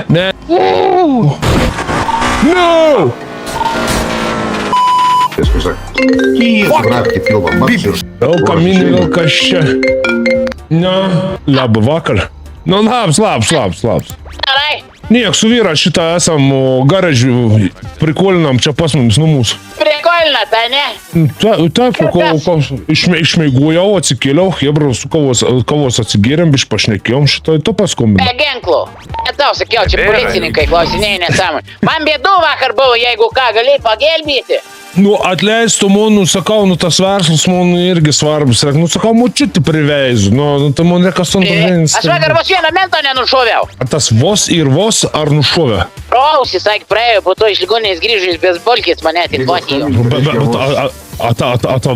Ne. No! Vēl mini, vēl kas čia. Labu vakar. Labs. Niek, su vyra šitą esam garažį prikolinam čia pas mums numus. Прикольно, да не? Taip, išmeigojau, atsikėliau, hebra su kavos atsigėrėm, biš pašnekėjom šitą, to paskambinau. Be ginklų. Tau sakiau, čia policininkai klausinėjai nesąmonė. Man bėdų vakar buvo, jeigu ką galėjai pagelbėti. Atleistų, sakau, tas verslas man irgi svarbus. Sakau, močiutį priveizu, tai man reikas ant pažinės. Aš vakar vos vieną mentą nenušoviau. Tas vos ar nušovė? Ausis, sakė, praėjo, po to iš ligoninės grįžo iš bezbolkės mane tik pasijo.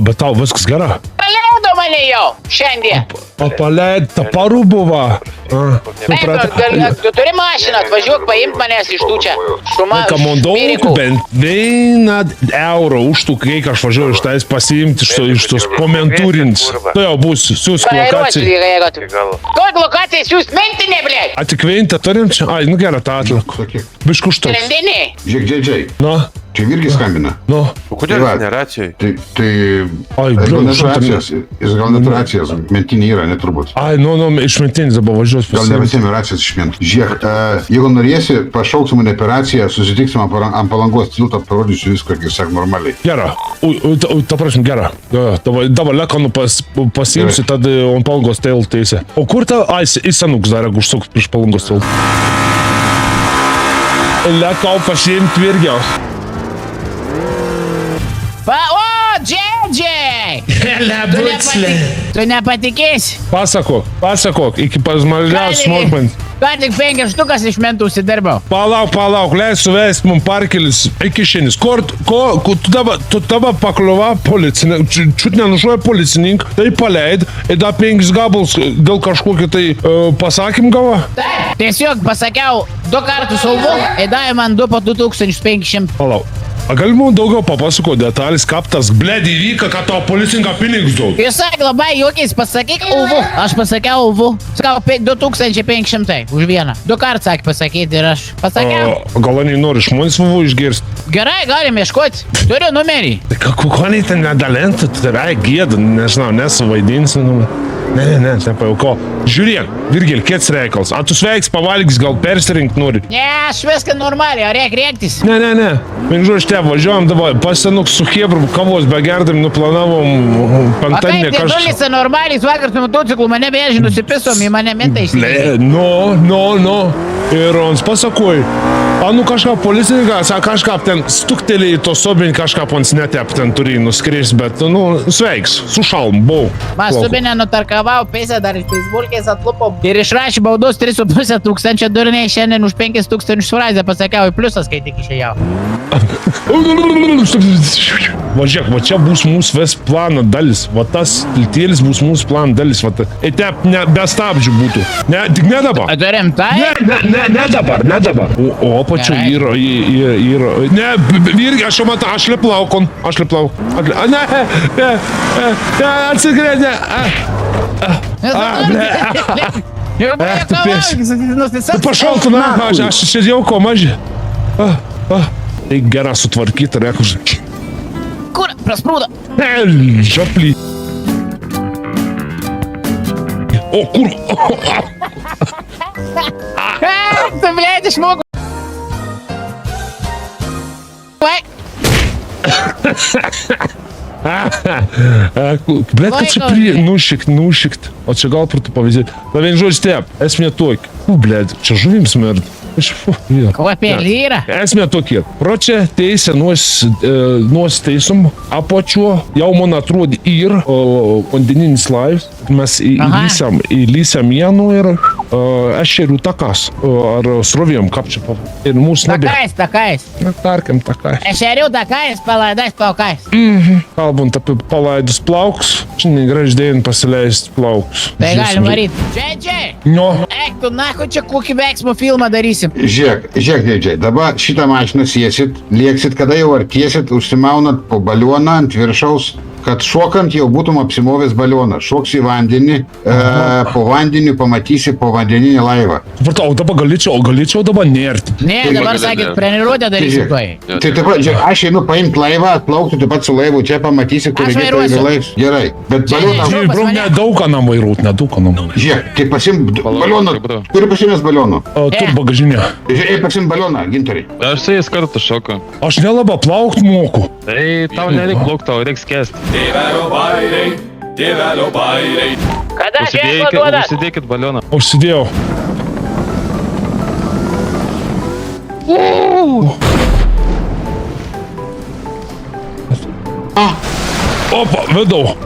Bet tau viskas gera? Paleido mane jau, šiandien. Paleido, parų buvo. Tu turi mašiną, atvažiuok paimt manęs iš tų čia. Daug, bent 1 eurą už tų, kai aš važiuoju iš tais pasiimti iš tos komentūrins. Tai jau bus, siūsk lokaciją. Kokią lokaciją siūst mentinė, blėt? Atikvintę turim čia? Ai, gerą tą atliku. Bišku štai. Sprendiniai. Žiūrėk, Džiai. Na? Čia irgi skambina. Nu. O kodėl jis neracijai? Jis gal net racijas, mentinė yra, neturbūt. Ai, iš mentinės dabar važiuos pasiimti. Gal ne visiems racijas išmint. Žiūrėk, jeigu norėsi, pašauksim mane operaciją, susitiksim ant Palangos tilto, parodysiu viską, kaip sak, normaliai. Gera. Ta prašym, gera. Dabar lekanu pasiimsi, tada ant Palangos tilto teisė. O kur ta, į senuks dar, jeigu užsuks prieš Palangos tilto? Lekau pasiimti virgiau. O, Džedžiai! Tu nepatikėsi. Pasakok, iki pasmažiausios smulkmenos. Ką tik 5 štukas iš mentų užsidirbau. Palauk, leis suvesti mums parkelis iki šiandien. Tu dabar pakliuva policininkai, čiut nenušuoja policininkai, tai paleid, ir dar 5 gabalus dėl kažkokį tai pasakym gavo? Taip, tiesiog pasakiau 2 kartus saugu, ir davė man 2 po 2500. Palauk. A gali mums daugiau papasako detalės, kaip tas bled įvyka, kad tavo policininką pinigus daug? Jūs sakė labai juokiais, pasakyk uvu. Aš pasakiau uvu. Sakau 2500 už vieną. 2 kartus sakė pasakyti ir aš pasakiau. Gal nei nori žmonės uvu išgirsti? Gerai, galim ieškoti. Turiu numerį. Ko nei ten nedalinti, tu tave gėda, nežinau, nesuvaidinsi. Ne, nepajauko. Žiūrėk, Virgil, kėts reikals. A tu sveiks, pavalgys, gal persirinkti nori? Ne, aš viską normaliai, o reik rėktis. Ne. Vienu žodžiu, važiuojam dabar, pasenuk su Hebru, kavos begerdami, nuplanavom penktadienį kažką. O kaip dėdulis normaliai, vakar su motociklu mane beži nusipisom, į mane mentai įsidėjo. No. Ir ons pasakoj, kažką policininkas, kažką ten stuktelį į to sobinį, kažką pons netep ten turi nuskris, bet, sveiks, su šalm, bau. Mas subinę nutarkavau, peisę dar iš Facebook'ės atlupom ir išrašė baudos 3,5 tūkstančio durniai, šiandien už 5,000 frazę pasakiau į pliusas, kai tik išėjau. Važiuok, va čia bus mūsų ves plano dalis, va tas tiltėlis bus mūsų plano dalis, va ta. Etep be stabdžių būtų. Tik ne dabar. Turim tai? Ne dabar. O pačiu yra. Ne, Virgi, aš jau matau, aš liplaukon. Ne, atsigrėdė. Pašaltų, aš sėdėjau ko mažį. Tai gerai sutvarkyta, rekus. Kur? Prasprūdo. Žaplį. O kur? Tu, blėt, išmoku. Blėt, kad čia nušikt. O čia gal pratų pavyzdėti. Na vien žodžiu step, esmė tokia. Blėt, čia žuvim smerd. Kvapėlį yra. Esmė tokia. Pročia teisė nuos teisum, apačiuo, jau man atrodo ir vandeninis laivas. Mes įlysam jėnų ir ešerių takas. Ar srovėjom, kaip čia pavadė. Ir mūsų nebė. Takais. Na, tarkim, takais. Ešerių takais, palaidais plaukais. Kalbant apie palaidus plaukus, šiandien graždėjant pasileisti plaukus. Tai galim varyti. Džedžiai. No. Eik, tu naku čia kokį veiksmų filmą darysim. Žiūrėk, Džiai, dabar šitą mašiną sėsit, lieksit, kada jau artėsit, užsimaunat po balioną ant viršaus kad šokant jau būtum apsimovęs balioną. Šoksi į vandenį, po vandeniu pamatysi po vandeninį laivą. Supratau, o dabar galėčiau dabar nerti. Ne, dabar sakėt, treniruotę darysim tuoj. Tai taip pat, žiūrėk, aš einu paimti laivą, atplaukti taip pat su laivu, čia pamatysi, kur Aš reikia vairuosiu. laivas. Gerai, bet Čia balioną... nežinau. pas mane. Nedaug ką nam vairuot, nedaug ką nam. Žiūrėk, tai pasim balioną, turi pasimės balioną. Tur bagažinė. Žiūrėk, pasim balioną, Gintarai. Aš su jais kartu šoku. Aš nelabai plaukt moku. Tai tau nereik plaukti, tau reiks kesti. Kada kėslą duodat? Užsidėkit balioną. Užsidėjau. Opa, vedau.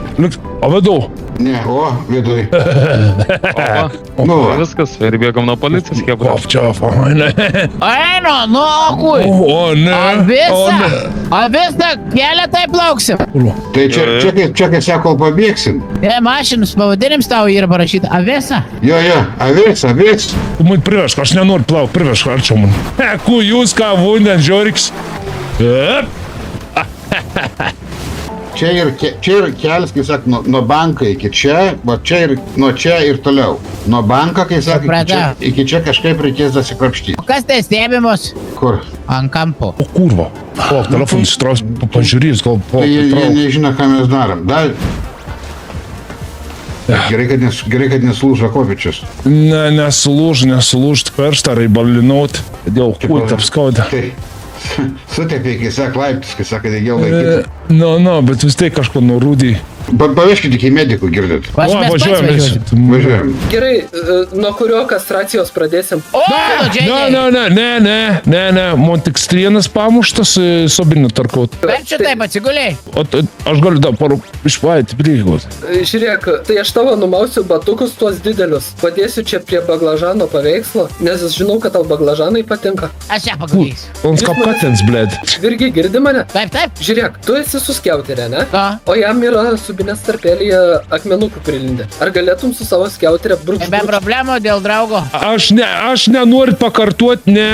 Vedau. Ne, o, viduj. Opa. Nu, va. Viskas, ir bėgam nuo policijos, kiek buvo. Kop čia, fainai. Eino, nu, kui. O ne. A visą kelią taip plauksim. Tai čia kai sako, kol pabėgsim. Ne, mašinos pavadinims tau yra parašyta. A visą? Jo, avės. Tu man privežk, aš nenoriu plaukt, privežk, arčiau man. Ku jūs ką vūnien žiūriks. Čia ir kelias, kai sak, nuo banko iki čia, o čia ir nuo čia ir toliau. Nuo banko, kai sak, iki čia kažkaip reikės dasikrapštyti. Kas tai stebimos? Kur? Ant kampo. O kurva. O, telefonas įtraus, pažiūrės, gal Tai jie įtrauk. nežino, ką mes darom. Gerai, kad neslūžo kopičius. Ne, nesulūž, tik perštarai balinot. Dėl kūtą apskauda. Tai sutepė, kai sak, laiptus, kai sak, kad įgėl laikyti. Nu, bet vis tiek kažko nurūdį. Paveškit iki medikų, girdit. Aš mes pats važiuosim. Važiuojam. Gerai, nuo kurio kastracijos pradėsim? O, Ne, man tik strienas pamuštas, sobinį tarkaut. Kaip čia taip atsigulėjai? Aš galiu dar išvaiti prieigos. Žiūrėk, tai aš tavo numausiu batukus tuos didelius. Padėsiu čia prie baglažano paveikslo, nes žinau, kad tau baglažanai patinka. Aš ją pagavysiu. On skapkatens, blėd. Virgi, girdi mane? Taip. Žiūrėk, tu esi suskiauterė, ne? Ta. O jam yra subinės tarpelyje akmenukų prilindę. Ar galėtum su savo skiauterė brūkšti? Be problemų dėl draugo. Aš nenoriu pakartuoti, ne.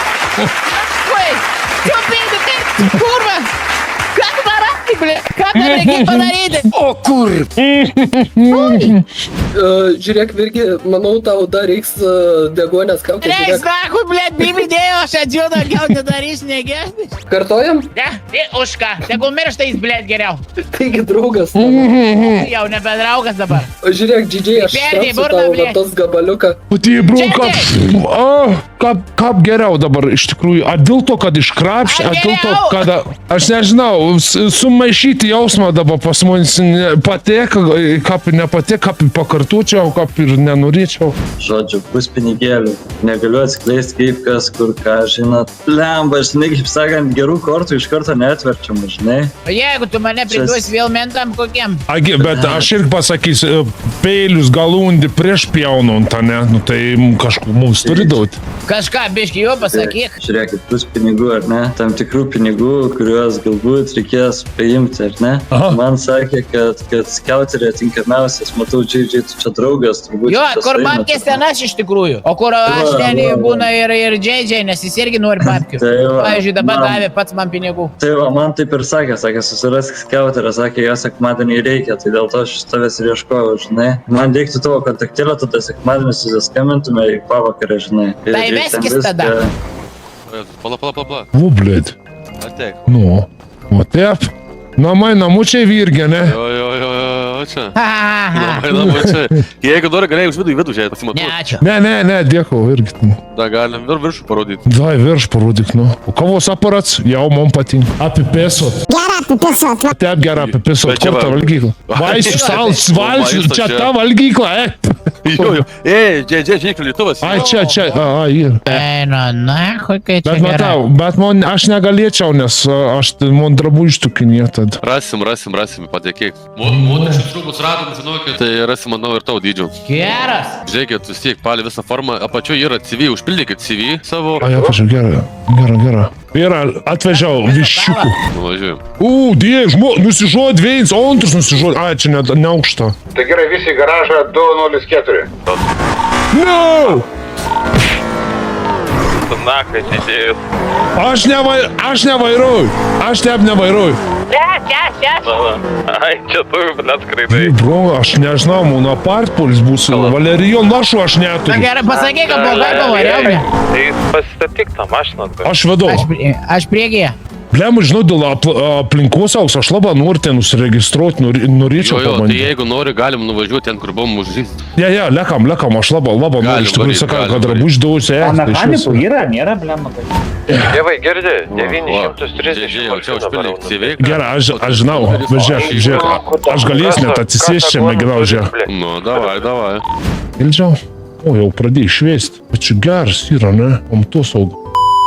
Oi, čiupėti, kaip, kurva. Ką tu darai, ble? Ką tu reikia padaryti? O kur? Žiūrėk, Virgi, manau, tau dar reiks degonės kaukės. Reiks, nakui, ble, bibidėjo, aš atžiūdą, gal nedarys negesti. Kartojam? Ne, už ką? Tegul miršta jis, ble, geriau. Taigi, draugas. Jau nebe draugas dabar. Žiūrėk, didžiai, aš Perdi, trapsiu burna, tau ble. va tos gabaliuką. Pati, bro, kaip geriau dabar iš tikrųjų. Ar dėl to, kad iškrapšti, ar dėl to, kad... Aš nežinau, sumaišyti jausmą dabar pas manis patek, kaip nepatek, kaip pakartučiau, kaip ir nenorėčiau. Žodžiu, puspinigėlių. Negaliu atskleisti kaip kas, kur ką, žinot. Lemba, žinai, kaip sakant, gerų kortų iš karto neatverčiam, žinai. O jeigu tu mane priduosi vėl mentam kokiem? Agi, bet aš irgi pasakysiu, peilius galundį prieš pjaunant, ne? Nu tai kažkur mums turi duoti. Kažką, biški, jau pasakyk. Žiūrėkit, bus pinigų, ar ne? Tam tikrų pinigų, kuriuos galbūt reikės paimti, ar ne? Aha. Man sakė, kad skiauterė tinkamiausias, matau, Džiai, tu čia draugas, turbūt. Jo, čia kur sueina, babkės tai- ten aš iš tikrųjų. O kur aš ten būna ir Džiai, nes jis irgi nori babkių. Tai va, Pavyzdžiui, dabar man- davė pats man pinigų. Tai va, man taip ir sakė, susirask skiauterę, sakė, jo sekmadienį reikia, tai dėl to aš iš tavęs ir ieškojau, žinai. Man reiktų tavo kontaktėlę, tada sekmadienį susiskambintume į pavakarę, žinai. Ir Tai ten veskis viską- tada. Pala. O, blėd. Ateik. Nu, o taip. Namai namučiai virgė, ne? Jo, čia. Ha, ha, ha. Namai čia. Jeigu nori, galėjai už vidų žiūrėti, Ne, pasimatuoti. ačiū. Ne, dėkui, irgi. Da, galim viršų parodyti. Dai, virš parodyk, nu. O kavos aparats jau man patinka. Apipėsot. Gerą apipisot. Taip gerai apipėsot. Bet čia Kur ta va- valgykla? Vaisių, sals, valsių, Maisto čia čia. ta valgykla, Jo. Žiūrėk, lietuvas. Ai, čia, ir. Eina, na, kokia čia Bet gera. matau, bet man, aš negalėčiau, nes aš man drabužių tukinė tad. Rasim, patikėk. Moteriškus rūbus radom, žinokit. Tai rasim, manau, ir tau dydžių. Geras. Žiūrėkit, vis tiek palį visą formą. Apačioje yra CV, užpildykit CV savo. Ai, atvažiau, gera. Yra, atvažiau, viščiukų. Nuvažiuojam. Die, nusižuot viens, o antras nusižuot. Ai, čia ne aukšta. Tai gerai, visi į garažą 204. No! tu nakai sėdėjus. Aš nevairuoju. Aš taip nevairuoju. Ai, čia tu, blėt, skraidai. Bro, aš nežinau, mano partpolis bus. Valerijon, lašų aš Na neturiu. gerai, pasakyk, kad blogai pavariau, ble. Tai pasistatyk tą mašiną. Aš vedu. Aš priekyje. Blem, žinau, dėl aplinkosaugos aš labai noriu ten užsiregistruoti, norėčiau Jo, tai pabandyti. jeigu nori, galim nuvažiuoti ten, kur buvom užžįsti. Ja, lekam, aš labai noriu, iš tikrųjų sakau, kad drabužį dausia. Mechanikų yra, nėra, blem. Dievai, girdi, Čia 930 užpildyk CV. Gerai, aš žinau, žiūrėk, aš galėsiu net atsisėsti čia, mėginau, žiūrėk. Nu, davai. Ildžiau, o jau pradėjai šviesti, bet čia geras yra, ne, pamatos saugo.